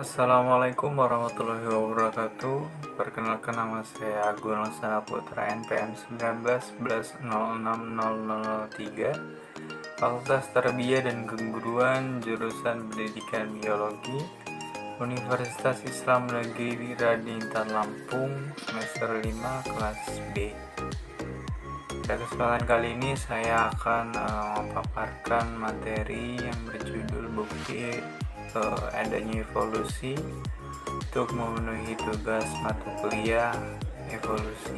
Assalamualaikum warahmatullahi wabarakatuh. Perkenalkan, nama saya Agun Laksana Putra, NPM 19 11 06 0003, Fakultas Tarbiyah dan Keguruan, jurusan Pendidikan Biologi, Universitas Islam Negeri Radintan Lampung, semester 5, kelas B. Pada kesempatan kali ini saya akan memaparkan materi yang berjudul bukti adanya evolusi untuk memenuhi tugas mata kuliah evolusi.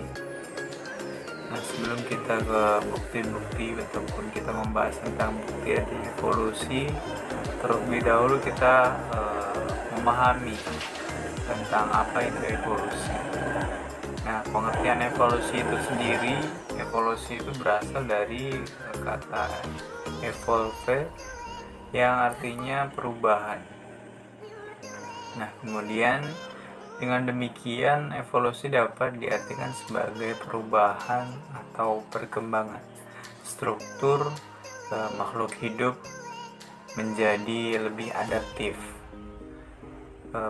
Nah, sebelum kita ke bukti-bukti ataupun kita membahas tentang bukti adanya evolusi, terlebih dahulu kita memahami tentang apa itu evolusi. Nah, pengertian evolusi itu sendiri, evolusi itu berasal dari kata evolve yang artinya perubahan. Nah, kemudian dengan demikian evolusi dapat diartikan sebagai perubahan atau perkembangan struktur makhluk hidup menjadi lebih adaptif,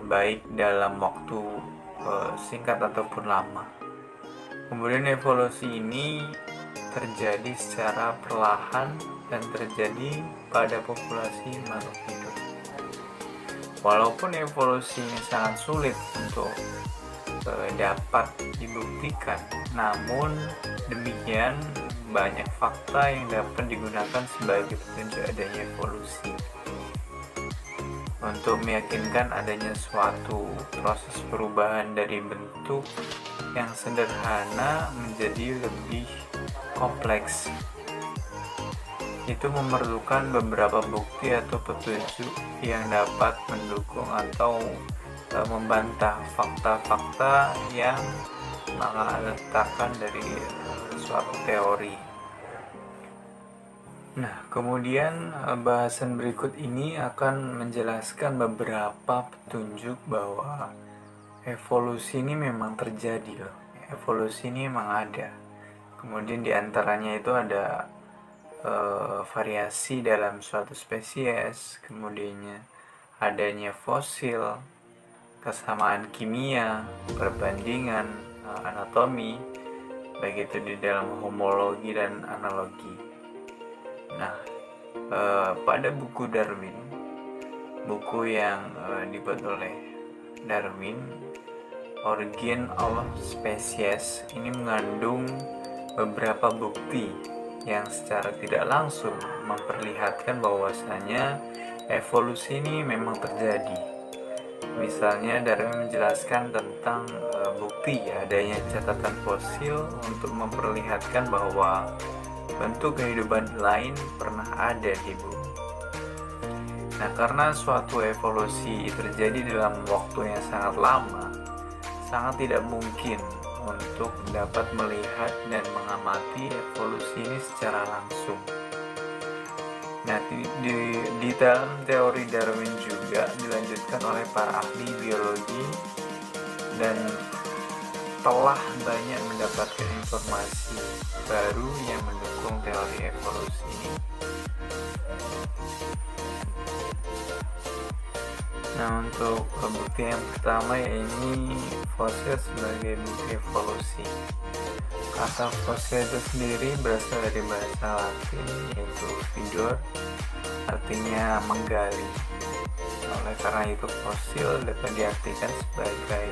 baik dalam waktu singkat ataupun lama. Kemudian evolusi ini terjadi secara perlahan dan terjadi pada populasi makhluk hidup. Walaupun evolusi ini sangat sulit untuk dapat dibuktikan, namun demikian banyak fakta yang dapat digunakan sebagai petunjuk adanya evolusi untuk meyakinkan adanya suatu proses perubahan dari bentuk yang sederhana menjadi lebih kompleks. Itu memerlukan beberapa bukti atau petunjuk yang dapat mendukung atau membantah fakta-fakta yang mengatakan dari suatu teori. Nah, kemudian bahasan berikut ini akan menjelaskan beberapa petunjuk bahwa evolusi ini memang terjadi loh. Evolusi ini memang ada. Kemudian diantaranya itu ada variasi dalam suatu spesies, kemudian adanya fosil, kesamaan kimia, perbandingan anatomi, baik itu di dalam homologi dan analogi. Nah, pada buku Darwin, buku yang dibuat oleh Darwin, Origin of Species, ini mengandung beberapa bukti yang secara tidak langsung memperlihatkan bahwasanya evolusi ini memang terjadi. Misalnya Darwin menjelaskan tentang bukti adanya catatan fosil untuk memperlihatkan bahwa bentuk kehidupan lain pernah ada di bumi. Nah, karena suatu evolusi terjadi dalam waktu yang sangat lama, sangat tidak mungkin untuk dapat melihat dan mengamati evolusi ini secara langsung. Nah, di dalam teori Darwin juga dilanjutkan oleh para ahli biologi dan telah banyak mendapatkan informasi baru yang mendukung teori evolusi ini. Nah, untuk bukti yang pertama yaitu fosil sebagai bukti evolusi. Kata fosil itu sendiri berasal dari bahasa Latin yaitu vidor, artinya menggali. Oleh karena itu fosil dapat diartikan sebagai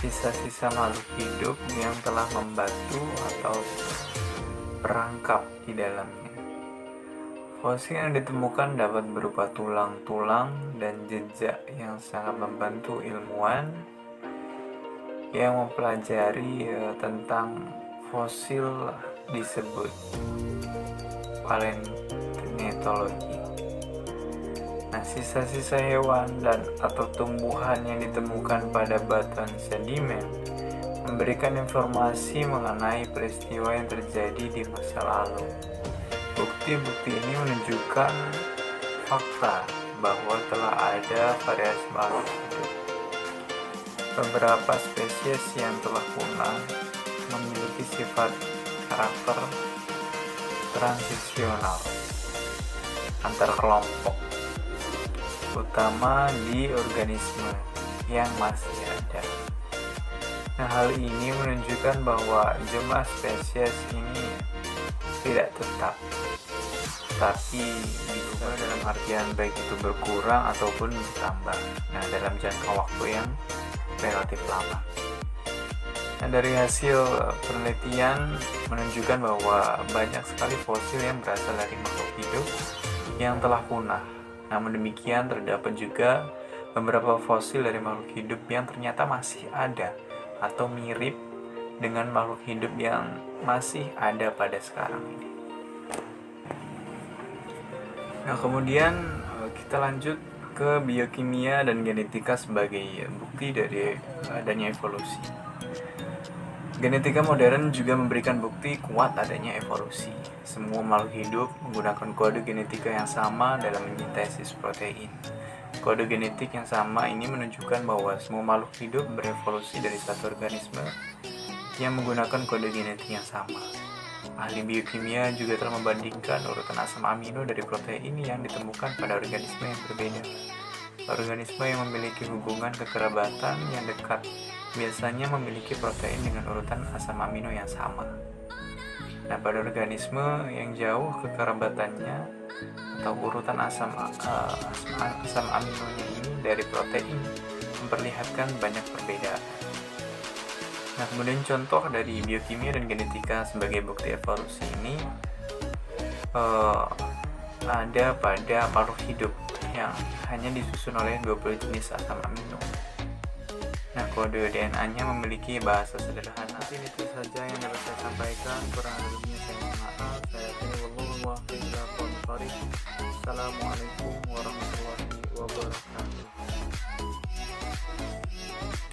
sisa-sisa makhluk hidup yang telah membatu atau perangkap di dalamnya. Fosil yang ditemukan dapat berupa tulang-tulang dan jejak yang sangat membantu ilmuwan yang mempelajari tentang fosil disebut paleontologi. Nah, sisa-sisa hewan dan atau tumbuhan yang ditemukan pada batuan sedimen memberikan informasi mengenai peristiwa yang terjadi di masa lalu. Bukti-bukti ini menunjukkan fakta bahwa telah ada variasi makhluk hidup. Beberapa spesies yang telah punah memiliki sifat karakter transisional antar kelompok. utama di organisme yang masih ada. Nah, hal ini menunjukkan bahwa jumlah spesies ini tidak tetap, tapi bisa dalam artian baik itu berkurang ataupun bertambah. Nah, dalam jangka waktu yang relatif lama. Nah, dari hasil penelitian menunjukkan bahwa banyak sekali fosil yang berasal dari makhluk hidup yang telah punah. Namun demikian, terdapat juga beberapa fosil dari makhluk hidup yang ternyata masih ada atau mirip dengan makhluk hidup yang masih ada pada sekarang ini. Nah, kemudian kita lanjut ke biokimia dan genetika sebagai bukti dari adanya evolusi. Genetika modern juga memberikan bukti kuat adanya evolusi. Semua makhluk hidup menggunakan kode genetika yang sama dalam mesintesis protein. Kode genetik yang sama ini menunjukkan bahwa semua makhluk hidup berevolusi dari satu organisme yang menggunakan kode genetik yang sama. Ahli biokimia juga telah membandingkan urutan asam amino dari protein yang ditemukan pada organisme yang berbeda. Organisme yang memiliki hubungan kekerabatan yang dekat biasanya memiliki protein dengan urutan asam amino yang sama. Nah, pada organisme yang jauh kekerabatannya atau urutan asam aminonya ini dari protein memperlihatkan banyak perbedaan. Nah, kemudian contoh dari biokimia dan genetika sebagai bukti evolusi ini ada pada makhluk hidup yang hanya disusun oleh 20 jenis asam amino. Nah, kode DNA-nya memiliki bahasa sederhana. Ini itu saja yang dapat saya sampaikan. Kurang lebihnya saya mohon maaf. Saya Wallahu a'lam bishawab. Assalamualaikum warahmatullahi wabarakatuh.